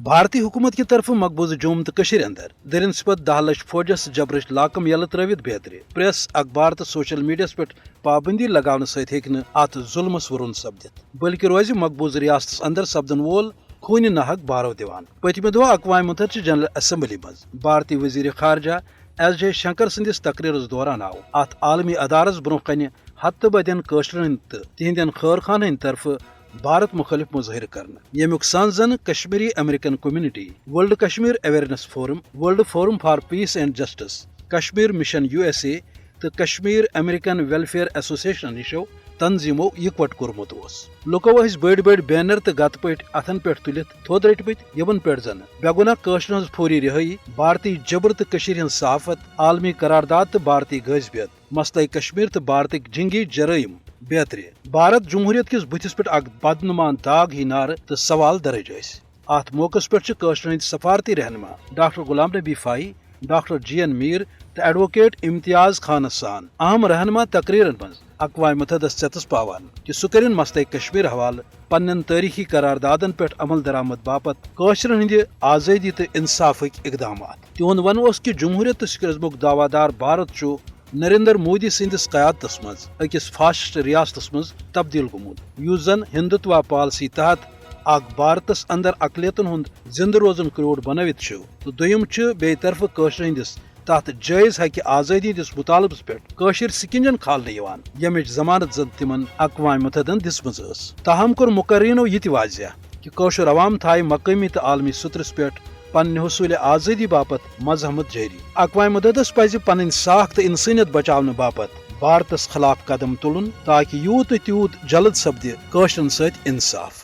بھارتی حکومت کی طرف مقبوضہ جوم تو اندر درنسبت 10 لچھ فوجس جبرچ لاکم یل ترت بہتری پریس اخبار تو سوشل میڈیا پہ پابندی لگانے ست ات ظلمس ورن سپدت بلکہ روز مقبوضہ ریاست اندر سپدن وول خون ناحق بارو دیوان پتمہ دہ اقوام متحدہ جنرل اسمبلی مز بھارتی وزیر خارجہ ایس جے شنکر سندس تقریرس دوران آو ات عالمی ادارس برو کن ہتہ بدین قشرن تو تہندین خیر خان ہند طرف بھارت مخالف مظاہر کرنا یمیک سن زن Kashmiri American community world Kashmir awareness forum world forum for piece and justice Kashmir mission USA تو کشمیر امریکن ویلفیئر ایسوسیشن نشو تنظیمو اکوٹ کورمت لکو بڑ بڑ بینر تو گت پہ اتھن پہ تلت تھود رٹ مت یمن پہ زن بے گناہ قشر ہز فوری رہائی بھارتی جبر تو ہند صحافت عالمی قرارداد تو بھارتی غذبیت مسئلہ کشمیر تو بھارتک جنگی جرائم بہتری بھارت جمہوریت کس بتس پہ اک بدنمان داغ ہی نعرہ تو سوال درج ات موقع پہ قشر ہند سفارتی رہنما ڈاکٹر غلام نبی فائی ڈاکٹر GN میر تو ایڈوکیٹ امتیاز خانس سان اہم رہنما تقریرن مز اقوام متحدہ ستس پاوان کہ سہ کرن مسئلہ کشمیر حوالہ پنن تاریخی قراردادن پہ عمل درآمد باپت قشرن ہند آزادی تو انصافک اقدامات تہد ون کہ جمہوریت تو سکرزمک دعوی دار بھارت چھ نریندر مودی سندس قیادتس مز اکس فاسسٹ ریاستس مز تبدیل گومت یس زن ہندتوا پالسی تحت اک بھارتس اندر اقلیتن ہند زندہ روزن کروڑ بنوت تو دویم بے طرف قشر ہندس تحت جائز حق آزادی ہندس مطالبس پہ قشر سکنجن کھالنے یمچ ضمانت زن تمن اقوام متحدہ دسمز تاہم کور مقررینو یہ واضح کہ قشر عوام تھائے مقامی تو عالمی سترس پہ پنہ حصول آزادی باپت مزاحمت جاری اقوام متحدہ پزِ پنن ساکھ تو انسانیت بچاؤ باپت بھارتس خلاف قدم تلن تاکہ یوت تیوت جلد سپدِ قشرن ست انصاف